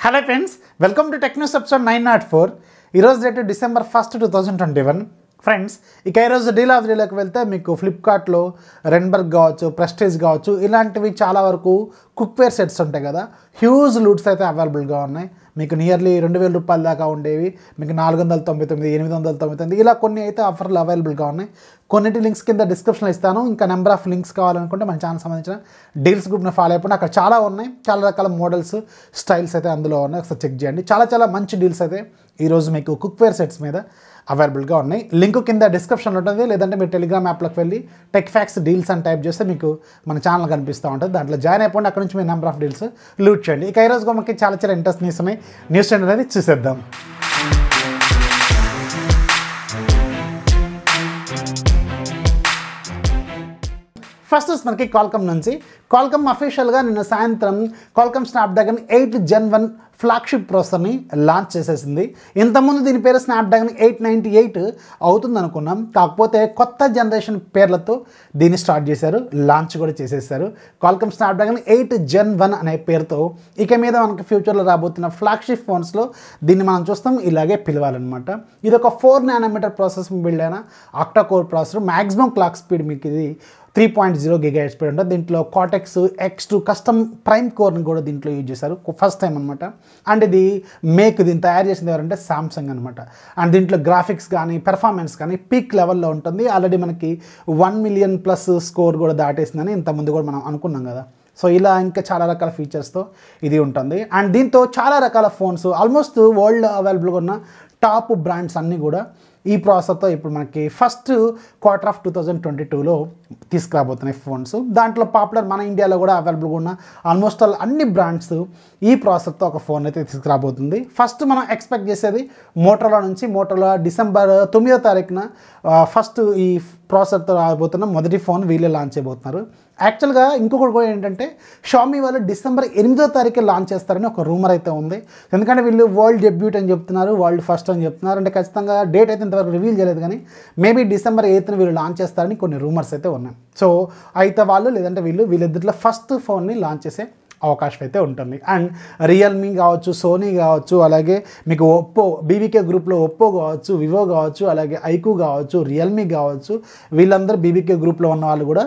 Hello friends, welcome to Tech News episode 904. ఈరోజు date December 1, 2021. Friends, ఇక ఈరోజు deal of డీలోకి వెళ్తే మీకు ఫ్లిప్కార్ట్లో రెన్బర్గ్ కావచ్చు, ప్రెస్టేజ్ కావచ్చు, ఇలాంటివి చాలా వరకు కుక్వేర్ సెట్స్ ఉంటాయి కదా, హ్యూజ్ లూట్స్ అయితే అవైలబుల్గా ఉన్నాయి. మీకు నియర్లీ 2000 రూపాయల దాకా ఉండేవి మీకు 499, 899 ఇలా కొన్ని అయితే ఆఫర్లు అవైలబుల్గా ఉన్నాయి. కొన్నిటి లింక్స్ కింద డిస్క్రిప్షన్లో ఇస్తాను. ఇంకా నెంబర్ ఆఫ్ లింక్స్ కావాలనుకుంటే మన ఛానల్ సంబంధించిన డీల్స్ గ్రూప్ని ఫాలో అయిపోండి. అక్కడ చాలా ఉన్నాయి, చాలా రకాల మోడల్స్, స్టైల్స్ అయితే అందులో ఉన్నాయి. ఒకసారి చెక్ చేయండి. చాలా మంచి డీల్స్ అయితే ఈరోజు మీకు కుక్వేర్ సెట్స్ మీద అవైలబుల్గా ఉన్నాయి. లింక్ కింద డిస్క్రిప్షన్లో ఉంటుంది, లేదంటే మీరు టెలిగ్రామ్ యాప్లోకి వెళ్ళి టెక్ఫాక్స్ డీల్స్ అని టైప్ చేస్తే మీకు మన ఛానల్ కనిపిస్తూ ఉంటుంది. దాంట్లో జాయిన్ అయిపోండి. అక్కడ నుంచి మీ నెంబర్ ఆఫ్ డీల్స్ లూట్ చేయండి. ఇక ఈరోజు మనకి చాలా ఇంట్రెస్ట్ న్యూస్ ఉన్నాయి. న్యూస్ ట్రెండ్ అనేది చూసేద్దాం. ఫస్ట్ మనకి క్వాల్కమ్ నుంచి. క్వాల్కమ్ అఫీషియల్గా నిన్న సాయంత్రం క్వాల్కమ్ స్నాప్డ్రాగన్ 8 Gen 1 ఫ్లాగ్షిప్ ప్రాసెసర్ని లాంచ్ చేసేసింది. ఇంతకుముందు దీని పేరు స్నాప్డ్రాగన్ 898 అవుతుంది అనుకున్నాం. కాకపోతే కొత్త జనరేషన్ పేర్లతో దీన్ని స్టార్ట్ చేశారు, లాంచ్ కూడా చేసేసారు. క్వాల్కమ్ స్నాప్డ్రాగన్ 8 Gen 1 అనే పేరుతో ఇక మీద మనకి ఫ్యూచర్లో రాబోతున్న ఫ్లాగ్షిప్ ఫోన్స్లో దీన్ని మనం చూస్తాం, ఇలాగే పిలవాలన్నమాట. ఇది ఒక 4 nm ప్రాసెస్ బిల్డ్ అయిన octa core processor. Maximum clock speed మీకు ఇది 3.0 GHz స్పీడ్ ఉంటుంది. దీంట్లో కార్టెక్స్ X2 కస్టమ్ ప్రైమ్ కోర్ని కూడా దీంట్లో యూజ్ చేశారు ఫస్ట్ టైం అనమాట. అండ్ ఇది దీన్ని తయారు చేసింది ఎవరంటే సామ్సంగ్ అనమాట. అండ్ దీంట్లో గ్రాఫిక్స్ కానీ పెర్ఫార్మెన్స్ కానీ పీక్ లెవెల్లో ఉంటుంది. ఆల్రెడీ మనకి 1 million+ స్కోర్ కూడా దాటేసిందని ఇంతకుముందు కూడా మనం అనుకున్నాం కదా. సో ఇలా ఇంకా చాలా రకాల ఫీచర్స్తో ఇది ఉంటుంది. అండ్ దీంతో చాలా రకాల ఫోన్స్ ఆల్మోస్ట్ వరల్డ్ అవైలబుల్గా ఉన్న టాప్ బ్రాండ్స్ అన్నీ కూడా ఈ ప్రాసెసర్తో ఇప్పుడు మనకి ఫస్ట్ క్వార్టర్ ఆఫ్ 2022లో తీసుకురాబోతున్నాయి ఫోన్స్. దాంట్లో పాపులర్ మన ఇండియాలో కూడా అవైలబుల్గా ఉన్న ఆల్మోస్ట్ ఆల్ అన్ని బ్రాండ్స్ ఈ ప్రాసెసర్తో ఒక ఫోన్ అయితే తీసుకురాబోతుంది. ఫస్ట్ మనం ఎక్స్పెక్ట్ చేసేది మోటరోలా నుంచి. మోటరోలా డిసెంబర్ 9వ తారీఖున ఫస్ట్ ఈ ప్రాసెసర్తో రాబోతున్న మొదటి ఫోన్ వీళ్ళే లాంచ్ చేయబోతున్నారు. యాక్చువల్గా ఇంకొకటి కూడా ఏంటంటే షామీ వాళ్ళు డిసెంబర్ 8వ తారీఖు లాంచ్ చేస్తారని ఒక రూమర్ అయితే ఉంది. ఎందుకంటే వీళ్ళు వరల్డ్ డెబ్యూట్ అని చెప్తున్నారు, వరల్డ్ ఫస్ట్ అని చెప్తున్నారు. అంటే ఖచ్చితంగా డేట్ అయితే ఇంతవరకు రివీల్ చేయలేదు, కానీ మేబీ డిసెంబర్ 8న వీళ్ళు లాంచ్ చేస్తారని కొన్ని రూమర్స్ అయితే ఉన్నాయి. సో అయితే వాళ్ళు లేదంటే వీళ్ళిద్దరిలో ఫస్ట్ ఫోన్ని లాంచ్ చేసే అవకాశం అయితే ఉంటుంది. అండ్ రియల్మీ కావచ్చు, సోనీ కావచ్చు, అలాగే మీకు ఒప్పో బీబీకే గ్రూప్లో ఒప్పో కావచ్చు, వివో కావచ్చు, అలాగే ఐక్యూ కావచ్చు, రియల్మీ కావచ్చు, వీళ్ళందరూ బీబీకే గ్రూప్లో ఉన్న వాళ్ళు కూడా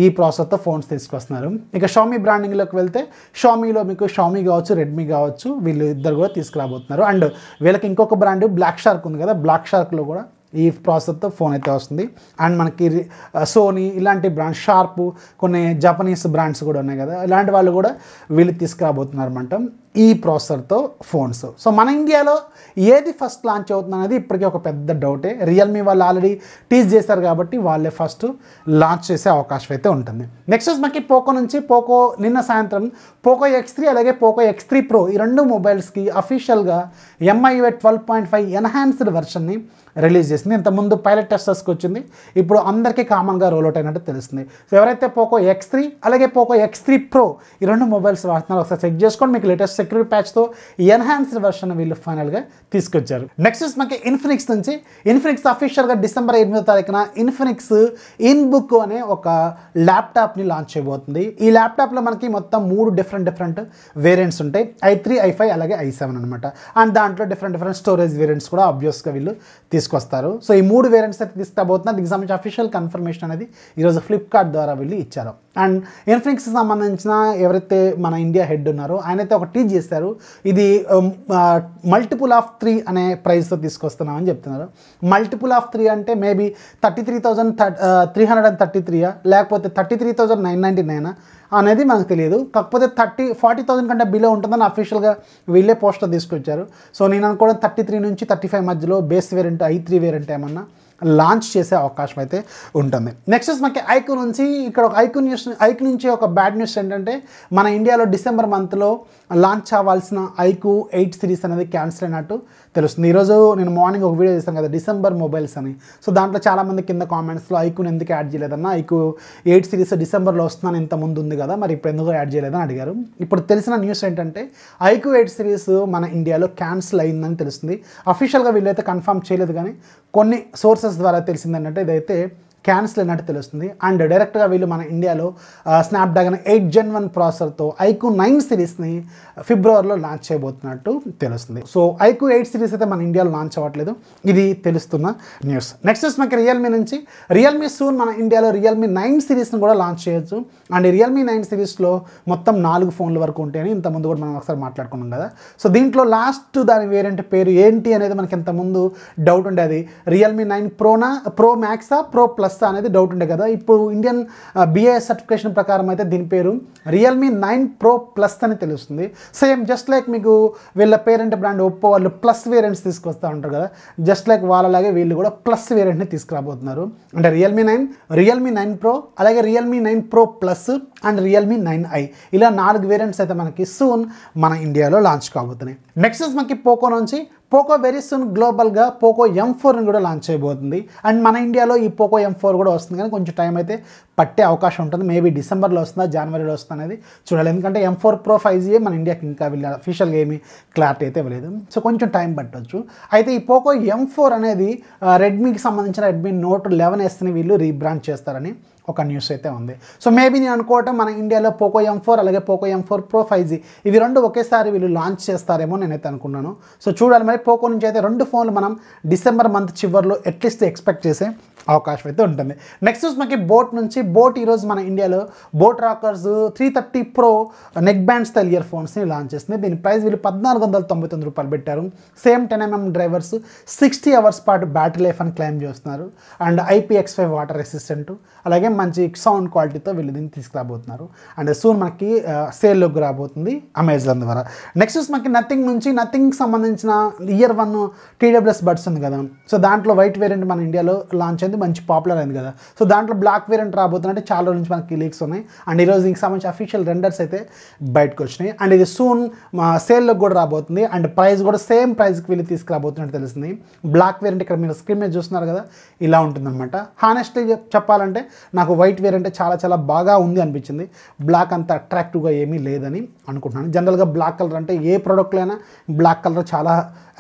ఈ ప్రాసెసర్తో ఫోన్స్ తీసుకొస్తున్నారు. ఇక షామీ బ్రాండింగ్లోకి వెళ్తే షామీలో మీకు షామీ కావచ్చు, రెడ్మీ కావచ్చు, వీళ్ళు ఇద్దరు కూడా తీసుకురాబోతున్నారు. అండ్ వీళ్ళకి ఇంకొక బ్రాండ్ బ్లాక్ షార్క్ ఉంది కదా, బ్లాక్ షార్క్లో కూడా ఈ ప్రాసెసర్తో ఫోన్ అయితే వస్తుంది. అండ్ మనకి సోనీ ఇలాంటి బ్రాండ్స్, షార్ప్, కొన్ని జపనీస్ బ్రాండ్స్ కూడా ఉన్నాయి కదా, ఇలాంటి వాళ్ళు కూడా వీళ్ళు తీసుకురాబోతున్నారు అన్నమాట ఈ ప్రాసెసర్తో ఫోన్స్. సో మన ఇండియాలో ఏది ఫస్ట్ లాంచ్ అవుతుంది అనేది ఇప్పటికీ ఒక పెద్ద డౌటే. రియల్మీ వాళ్ళు ఆల్రెడీ టీజ్ చేశారు కాబట్టి వాళ్ళే ఫస్ట్ లాంచ్ చేసే అవకాశం అయితే ఉంటుంది. నెక్స్ట్ మనకి పోకో నుంచి. పోకో నిన్న సాయంత్రం పోకో X3 అలాగే పోకో X3 Pro ఈ రెండు మొబైల్స్కి అఫీషియల్గా MIUI 12.5 ఎన్హాన్స్డ్ వెర్షన్ని రిలీజ్ చేసింది. ఇంతకుముందు పైలట్ టెస్టర్స్కి వచ్చింది, ఇప్పుడు అందరికీ కామన్గా రోల్అవుట్ అయినట్టు తెలుస్తుంది. సో ఎవరైతే పోకో X3 అలాగే పోకో X3 Pro ఈ రెండు మొబైల్స్ వాడుతున్నారో ఒకసారి చెక్ చేసుకోండి. మీకు లేటెస్ట్ సెక్యూరిటీ ప్యాచ్తో ఎన్హాన్స్డ్ వెర్షన్ వీళ్ళు ఫైనల్గా తీసుకొచ్చారు. నెక్స్ట్ మనకి ఇన్ఫినిక్స్ నుంచి. ఇన్ఫినిక్స్ అఫీషియల్గా డిసెంబర్ 8వ తారీఖున ఇన్ఫినిక్స్ ఇన్బుక్ అనే ఒక ల్యాప్టాప్ని లాంచ్ చేయబోతుంది. ఈ ల్యాప్టాప్లో మనకి మొత్తం 3 డిఫరెంట్ వేరియంట్స్ ఉంటాయి. i3, i5 అలాగే i7 అనమాట. అండ్ దాంట్లో డిఫరెంట్ స్టోరేజ్ వేరియంట్స్ కూడా ఆబ్వియస్గా వీళ్ళు తీసుకొస్తారు. సో ఈ 3 వేరియంట్స్ అయితే తీసుకురాబోతున్నారు. దీనికి సంబంధించి అఫీషియల్ కన్ఫర్మేషన్ అనేది ఈరోజు ఫ్లిప్కార్ట్ ద్వారా వీళ్ళు ఇచ్చారు. అండ్ ఇన్ఫినిక్స్కి సంబంధించిన ఎవరైతే మన ఇండియా హెడ్ ఉన్నారో ఆయన అయితే ఒక టీచ్ చేస్తారు. ఇది మల్టిపుల్ ఆఫ్ 3 అనే ప్రైస్తో తీసుకొస్తున్నామని చెప్తున్నారు. మల్టిపుల్ ఆఫ్ 3 అంటే మేబీ 33,333 లేకపోతే 33,999 అనేది మనకు తెలియదు. కాకపోతే 40,000 కంటే బిలో ఉంటుందని అఫీషియల్గా వీళ్ళే పోస్టర్ తీసుకొచ్చారు. సో నేను అనుకోవడం 33 నుంచి 35 మధ్యలో బేస్ వేరియంట్ i3 వేరియంట్ ఏమన్నా లాంచ్ చేసే అవకాశం అయితే ఉంటుంది. నెక్స్ట్ మనకి ఐక్యూ నుంచి. ఇక్కడ ఒక ఐక్యూ నుంచి ఒక బ్యాడ్ న్యూస్ ఏంటంటే మన ఇండియాలో డిసెంబర్ మంత్లో లాంచ్ అవ్వాల్సిన ఐక్యూ 8 సిరీస్ అనేది క్యాన్సిల్ అయినట్టు తెలుస్తుంది. ఈరోజు నేను మార్నింగ్ ఒక వీడియో చేశాను కదా డిసెంబర్ మొబైల్స్ అని. సో దాంట్లో చాలామంది కింద కామెంట్స్లో ఐక్యూని ఎందుకు యాడ్ చేయలేదన్నా, ఐక్యూ 8 సిరీస్ డిసెంబర్లో వస్తుందని ఇంత ముందు ఉంది కదా, మరి ఇప్పుడు ఎందుకు యాడ్ చేయలేదని అడిగారు. ఇప్పుడు తెలిసిన న్యూస్ ఏంటంటే ఐక్యూ 8 సిరీస్ మన ఇండియాలో క్యాన్సిల్ అయిందని తెలుస్తుంది. అఫీషియల్గా వీళ్ళైతే కన్ఫర్మ్ చేయలేదు, కానీ కొన్ని సోర్సెస్ ద్వారా తెలిసింది ఏంటంటే ఇదైతే క్యాన్సిల్ అయినట్టు తెలుస్తుంది. అండ్ డైరెక్ట్గా వీళ్ళు మన ఇండియాలో స్నాప్డ్రాగన్ 8 Gen 1 ప్రాసెసర్తో IQOO 9 సిరీస్ని ఫిబ్రవరిలో లాంచ్ చేయబోతున్నట్టు తెలుస్తుంది. సో IQOO 8 సిరీస్ అయితే మన ఇండియాలో లాంచ్ అవ్వట్లేదు, ఇది తెలుస్తున్న న్యూస్. నెక్స్ట్ మనకి రియల్మీ నుంచి రియల్మీ సూన్ మన ఇండియాలో రియల్మీ 9 సిరీస్ని కూడా లాంచ్ చేయొచ్చు. అండ్ రియల్మీ 9 సిరీస్లో మొత్తం 4 ఫోన్ల వరకు ఉంటాయని ఇంతకుముందు కూడా మనం ఒకసారి మాట్లాడుకున్నాం కదా. సో దీంట్లో లాస్ట్ దాని వేరియంట్ పేరు ఏంటి అనేది మనకి ఇంతకుముందు డౌట్ ఉండేది. రియల్మీ 9 ప్రోనా, ప్రో మ్యాక్సా, ప్రో ప్లస్ అనేది డౌట్ ఉండే కదా. ఇప్పుడు ఇండియన్ BIS సర్టిఫికేషన్ ప్రకారం అయితే దీని పేరు రియల్మీ 9 ప్రో ప్లస్ అని తెలుస్తుంది. సేమ్ జస్ట్ లైక్ మీకు వీళ్ళ పేరెంట్ బ్రాండ్ ఒప్పో వాళ్ళు ప్లస్ వేరియంట్స్ తీసుకొస్తూ ఉంటారు కదా, జస్ట్ లైక్ వాళ్ళలాగే వీళ్ళు కూడా ప్లస్ వేరియంట్ని తీసుకురాబోతున్నారు. అంటే రియల్మీ 9 ప్రో, అలాగే Realme 9 pro plus and Realme 9i ఇలా 4 వేరియంట్స్ అయితే మనకి సూన్ మన ఇండియాలో లాంచ్ కాబోతున్నాయి. నెక్స్ట్ మనకి పోకో నుంచి పోకో వెరీ సూన్ గ్లోబల్గా పోకో M4ని కూడా లాంచ్ చేయబోతుంది. అండ్ మన ఇండియాలో ఈ పోకో M4 కూడా వస్తుంది, కానీ కొంచెం టైం అయితే పట్టే అవకాశం ఉంటుంది. మేబీ డిసెంబర్లో వస్తుందా జనవరిలో వస్తుందా అనేది చూడాలి. ఎందుకంటే M4 Pro 5G మన ఇండియాకి ఇంకా వీళ్ళ అఫీషియల్గా ఏమీ క్లారిటీ అయితే ఇవ్వలేదు, సో కొంచెం టైం పట్టవచ్చు. అయితే ఈ పోకో M4 అనేది రెడ్మీకి సంబంధించిన రెడ్మీ నోట్ 11Sని వీళ్ళు రీబ్రాండ్ చేస్తారని ఒక న్యూస్ అయితే ఉంది. సో మేబీ నేను అనుకోవటం మన ఇండియాలో పోకో M4 అలాగే పోకో M4 Pro 5G ఇవి రెండు ఒకేసారి వీళ్ళు లాంచ్ చేస్తారేమో నేనైతే అనుకున్నాను. సో చూడాలి మరి. పోకో నుంచి అయితే 2 ఫోన్లు మనం డిసెంబర్ మంత్ చివరిలో అట్లీస్ట్ ఎక్స్పెక్ట్ చేసే అవకాశం అయితే ఉంటుంది. నెక్స్ట్ మనకి బోట్ నుంచి ఈరోజు మన ఇండియాలో boAt Rockerz 330 Pro neckband style ear ఫోన్స్ని లాంచ్ చేస్తుంది. దీని ప్రైస్ వీళ్ళు 1499 రూపాయలు పెట్టారు. సేమ్ 10mm డ్రైవర్స్, 60 అవర్స్ పాటు బ్యాటరీ లైఫ్ అని క్లెయిమ్ చేస్తున్నారు. అండ్ IPX5 వాటర్ రెసిస్టెంట్, అలాగే మంచి సౌండ్ క్వాలిటీతో వీళ్ళు దీన్ని తీసుకురాబోతున్నారు. అండ్ సూన్ మనకి సేల్లోకి రాబోతుంది అమెజాన్ ద్వారా. నెక్స్ట్ మనకి నథింగ్ సంబంధించిన ఇయర్ 1 TWS బడ్స్ ఉంది కదా. సో దాంట్లో వైట్ వేరియంట్ మన ఇండియాలో లాంచ్ అయింది, మంచి పాపులర్ అయింది కదా. సో దాంట్లో బ్లాక్ వేరియంట్ రాబోతుందంటే చాలా రోజు నుంచి మనకి లీక్స్ ఉన్నాయి. అండ్ ఈరోజు దీనికి సంబంధించి అఫీషియల్ రెండర్స్ అయితే బయటకు వచ్చినాయి. అండ్ ఇది సూన్ సేల్లోకి కూడా రాబోతుంది. అండ్ ప్రైస్ కూడా సేమ్ ప్రైస్కి వీళ్ళు తీసుకురాబోతున్నట్టు తెలిసింది. బ్లాక్ వేరియంట్ ఇక్కడ మీరు స్క్రీన్ మీద చూస్తున్నారు కదా, ఇలా ఉంటుందన్నమాట. హానెస్ట్లీ చెప్పాలంటే నాకు వైట్ వేరియంట్ చాలా బాగా ఉంది అనిపించింది. బ్లాక్ అంత అట్రాక్టివ్గా ఏమీ లేదని అనుకుంటున్నాను. జనరల్గా బ్లాక్ కలర్ అంటే ఏ ప్రోడక్ట్లో అయినా బ్లాక్ కలర్ చాలా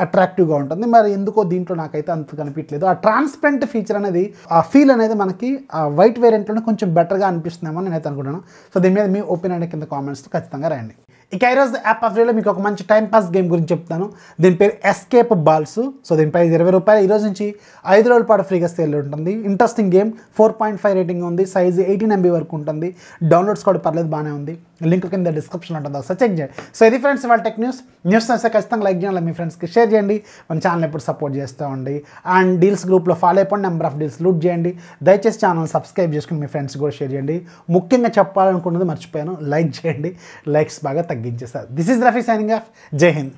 అట్రాక్టివ్గా ఉంటుంది. మరి ఎందుకో దీంట్లో నాకైతే అంత కనిపించలేదు. ఆ ట్రాన్స్పరెంట్ ఫీచర్ అనేది, ఆ ఫీల్ అనేది మనకి ఆ వైట్ వేరియంట్లోనే కొంచెం బెటర్గా అనిపిస్తుందేమో నేనైతే అనుకుంటున్నాను. సో దీని మీద మీ ఒపీనియన్ కింద కామెంట్స్ ఖచ్చితంగా రాయండి. ఇక ఈరోజు యాప్ ఆఫ్ డేలో మీకు ఒక మంచి టైం పాస్ గేమ్ గురించి చెప్తాను. దీని పేరు ఎస్కేప్ బాల్స్. సో దీని ప్రైస్ 20 రూపాయలు. ఈరోజు నుంచి 5 రోజుల పాటు ఫ్రీగా సేల్ ఉంటుంది. ఇంట్రెస్టింగ్ గేమ్, 4.5 రేటింగ్ ఉంది, సైజ్ 18 MB వరకు ఉంటుంది. డౌన్లోడ్స్ కూడా పర్లేదు, బాగానే ఉంది. లింక్ కింద డిస్క్రిప్షన్ ఉంటుంది, ఒకసారి చెక్ చేయండి. సో ఇది ఫ్రెండ్స్ ఇవాళ టెక్ న్యూస్ నచ్చితే ఖచ్చితంగా లైక్ చేయాలి, మీ ఫ్రెండ్స్కి షేర్ చేయండి. మన ఛానల్ ఎప్పుడు సపోర్ట్ చేస్తూ ఉండి అండ్ డీల్స్ గ్రూప్లో ఫాలో అయిపోండి. నెంబర్ ఆఫ్ డీల్స్ లూట్ చేయండి. దయచేసి ఛానల్ సబ్స్క్రైబ్ చేసుకుని మీ ఫ్రెండ్స్ కూడా షేర్ చేయండి. ముఖ్యంగా చెప్పాలనుకున్నది మర్చిపోయాను, లైక్ చేయండి. లైక్స్ బాగా తగ్గించేస్తారు. This is Rafi signing off. జై హింద్.